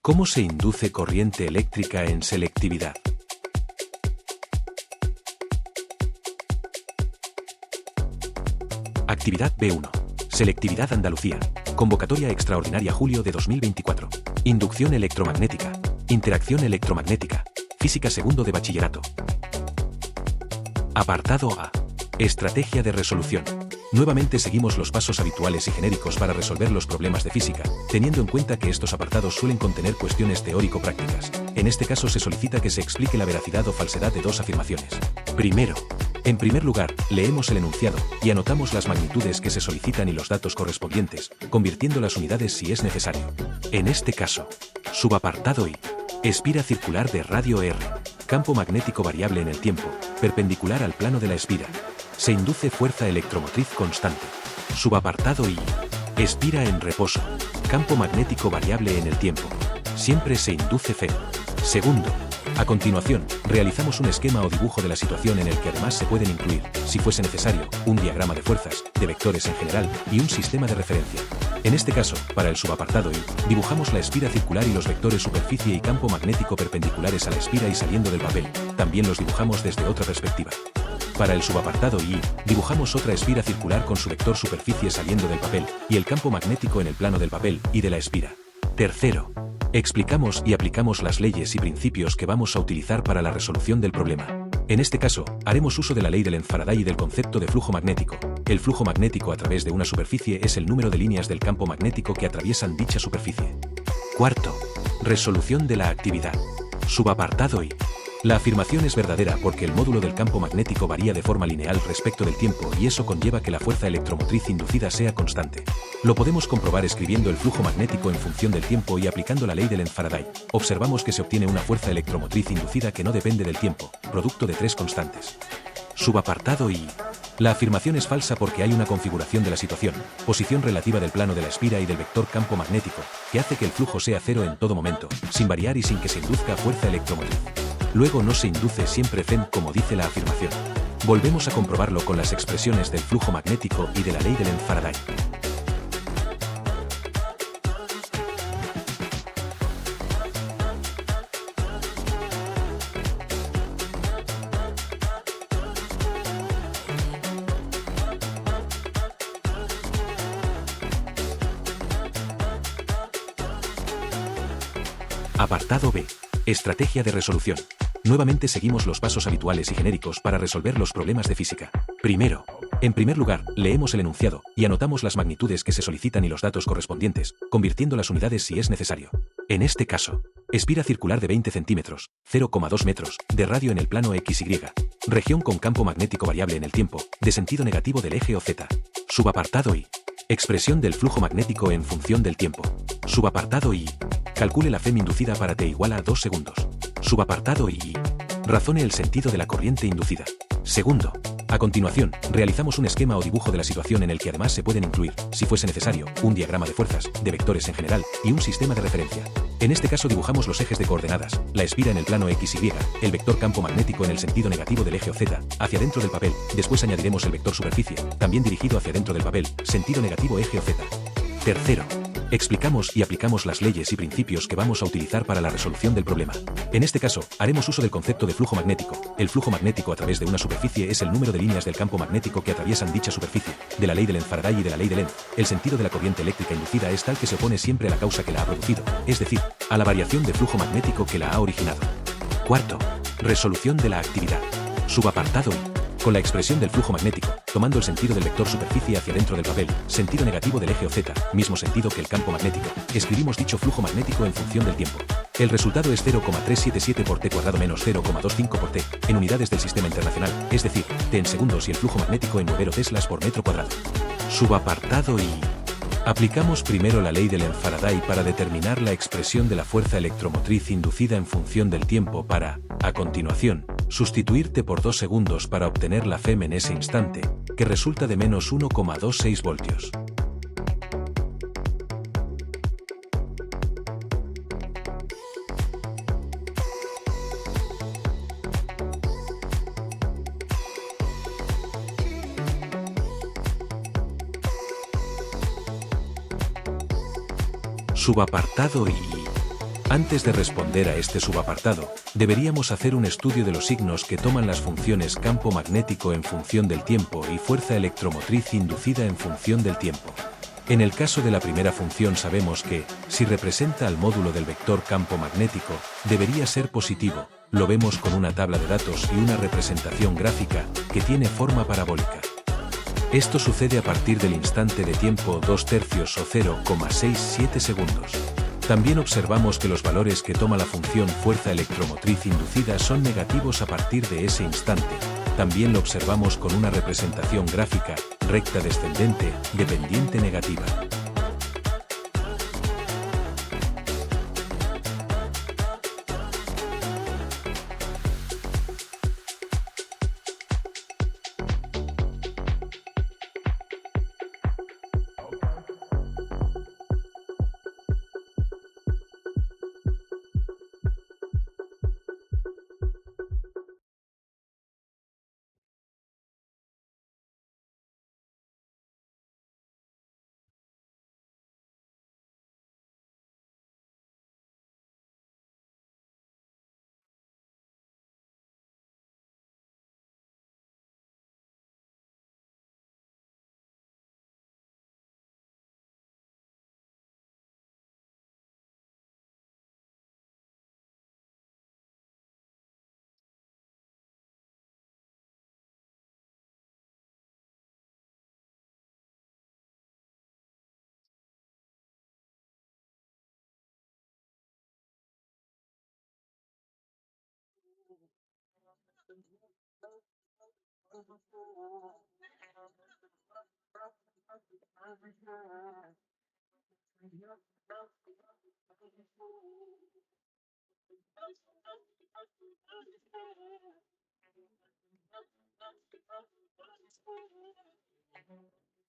¿Cómo se induce corriente eléctrica en selectividad? Actividad B1. Selectividad Andalucía. Convocatoria extraordinaria julio de 2024. Inducción electromagnética. Interacción electromagnética. Física segundo de bachillerato. Apartado A. Estrategia de resolución. Nuevamente seguimos los pasos habituales y genéricos para resolver los problemas de física, teniendo en cuenta que estos apartados suelen contener cuestiones teórico-prácticas. En este caso se solicita que se explique la veracidad o falsedad de dos afirmaciones. Primero, en primer lugar, leemos el enunciado y anotamos las magnitudes que se solicitan y los datos correspondientes, convirtiendo las unidades si es necesario. En este caso, subapartado I. Espira circular de radio R. Campo magnético variable en el tiempo, perpendicular al plano de la espira. Se induce fuerza electromotriz constante. Subapartado I. Espira en reposo. Campo magnético variable en el tiempo. Siempre se induce Fe. Segundo, a continuación, realizamos un esquema o dibujo de la situación en el que además se pueden incluir, si fuese necesario, un diagrama de fuerzas, de vectores en general, y un sistema de referencia. En este caso, para el subapartado I, dibujamos la espira circular y los vectores superficie y campo magnético perpendiculares a la espira y saliendo del papel. También los dibujamos desde otra perspectiva. Para el subapartado I, dibujamos otra espira circular con su vector superficie saliendo del papel, y el campo magnético en el plano del papel y de la espira. Tercero, explicamos y aplicamos las leyes y principios que vamos a utilizar para la resolución del problema. En este caso, haremos uso de la ley de Lenz-Faraday y del concepto de flujo magnético. El flujo magnético a través de una superficie es el número de líneas del campo magnético que atraviesan dicha superficie. Cuarto, resolución de la actividad. Subapartado I. La afirmación es verdadera porque el módulo del campo magnético varía de forma lineal respecto del tiempo y eso conlleva que la fuerza electromotriz inducida sea constante. Lo podemos comprobar escribiendo el flujo magnético en función del tiempo y aplicando la ley de Lenz-Faraday. Observamos que se obtiene una fuerza electromotriz inducida que no depende del tiempo, producto de tres constantes. Subapartado I. La afirmación es falsa porque hay una configuración de la situación, posición relativa del plano de la espira y del vector campo magnético, que hace que el flujo sea cero en todo momento, sin variar y sin que se induzca fuerza electromotriz. Luego no se induce siempre FEM como dice la afirmación. Volvemos a comprobarlo con las expresiones del flujo magnético y de la ley de Lenz-Faraday. Apartado B. Estrategia de resolución. Nuevamente seguimos los pasos habituales y genéricos para resolver los problemas de física. Primero, en primer lugar, leemos el enunciado y anotamos las magnitudes que se solicitan y los datos correspondientes, convirtiendo las unidades si es necesario. En este caso, espira circular de 20 centímetros, 0,2 metros, de radio en el plano XY. Región con campo magnético variable en el tiempo, de sentido negativo del eje OZ. Subapartado I. Expresión del flujo magnético en función del tiempo. Subapartado I. Calcule la FEM inducida para t igual a 2 segundos. Subapartado I. Razone el sentido de la corriente inducida. Segundo, a continuación, realizamos un esquema o dibujo de la situación en el que además se pueden incluir, si fuese necesario, un diagrama de fuerzas, de vectores en general, y un sistema de referencia. En este caso dibujamos los ejes de coordenadas, la espira en el plano XY, el vector campo magnético en el sentido negativo del eje OZ, hacia dentro del papel, después añadiremos el vector superficie, también dirigido hacia dentro del papel, sentido negativo eje OZ. Tercero, explicamos y aplicamos las leyes y principios que vamos a utilizar para la resolución del problema. En este caso, haremos uso del concepto de flujo magnético. El flujo magnético a través de una superficie es el número de líneas del campo magnético que atraviesan dicha superficie, de la ley de Lenz-Faraday y de la ley de Lenz. El sentido de la corriente eléctrica inducida es tal que se opone siempre a la causa que la ha producido, es decir, a la variación de flujo magnético que la ha originado. Cuarto, resolución de la actividad. Subapartado I. Con la expresión del flujo magnético, tomando el sentido del vector superficie hacia dentro del papel, sentido negativo del eje OZ, mismo sentido que el campo magnético, escribimos dicho flujo magnético en función del tiempo. El resultado es 0,377 por t cuadrado menos 0,25 por t, en unidades del sistema internacional, es decir, t en segundos y el flujo magnético en 9 teslas por metro cuadrado. Subapartado I. Aplicamos primero la ley de Lenz-Faraday para determinar la expresión de la fuerza electromotriz inducida en función del tiempo para, a continuación, sustituir t por 2 segundos para obtener la FEM en ese instante, que resulta de menos 1,26 voltios. Subapartado I. Antes de responder a este subapartado, deberíamos hacer un estudio de los signos que toman las funciones campo magnético en función del tiempo y fuerza electromotriz inducida en función del tiempo. En el caso de la primera función sabemos que, si representa al módulo del vector campo magnético, debería ser positivo. Lo vemos con una tabla de datos y una representación gráfica que tiene forma parabólica. Esto sucede a partir del instante de tiempo 2/3 o 0,67 segundos. También observamos que los valores que toma la función fuerza electromotriz inducida son negativos a partir de ese instante. También lo observamos con una representación gráfica, recta descendente, de pendiente negativa.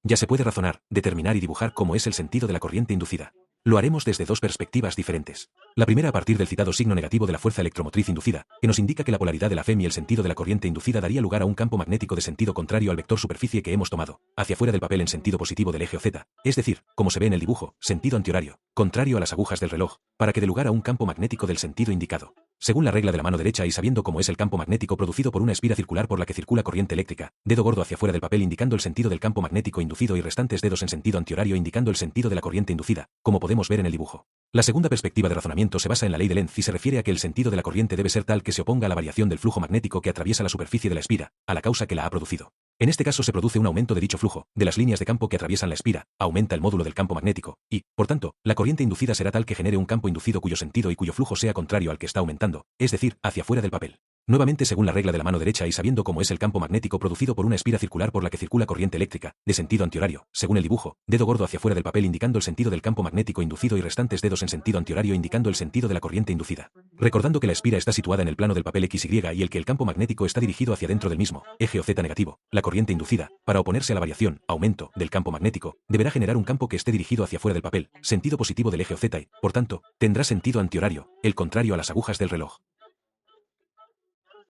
Ya se puede razonar, determinar y dibujar cómo es el sentido de la corriente inducida. Lo haremos desde dos perspectivas diferentes. La primera a partir del citado signo negativo de la fuerza electromotriz inducida, que nos indica que la polaridad de la FEM y el sentido de la corriente inducida daría lugar a un campo magnético de sentido contrario al vector superficie que hemos tomado, hacia fuera del papel en sentido positivo del eje OZ, es decir, como se ve en el dibujo, sentido antihorario, contrario a las agujas del reloj, para que dé lugar a un campo magnético del sentido indicado. Según la regla de la mano derecha y sabiendo cómo es el campo magnético producido por una espira circular por la que circula corriente eléctrica, dedo gordo hacia fuera del papel indicando el sentido del campo magnético inducido y restantes dedos en sentido antihorario indicando el sentido de la corriente inducida, como podemos ver en el dibujo. La segunda perspectiva de razonamiento se basa en la ley de Lenz y se refiere a que el sentido de la corriente debe ser tal que se oponga a la variación del flujo magnético que atraviesa la superficie de la espira, a la causa que la ha producido. En este caso se produce un aumento de dicho flujo, de las líneas de campo que atraviesan la espira, aumenta el módulo del campo magnético, y, por tanto, la corriente inducida será tal que genere un campo inducido cuyo sentido y cuyo flujo sea contrario al que está aumentando, es decir, hacia fuera del papel. Nuevamente según la regla de la mano derecha y sabiendo cómo es el campo magnético producido por una espira circular por la que circula corriente eléctrica, de sentido antihorario, según el dibujo, dedo gordo hacia fuera del papel indicando el sentido del campo magnético inducido y restantes dedos en sentido antihorario indicando el sentido de la corriente inducida. Recordando que la espira está situada en el plano del papel XY y el que el campo magnético está dirigido hacia dentro del mismo, eje OZ negativo, la corriente inducida, para oponerse a la variación, aumento, del campo magnético, deberá generar un campo que esté dirigido hacia fuera del papel, sentido positivo del eje OZ y, por tanto, tendrá sentido antihorario, el contrario a las agujas del reloj.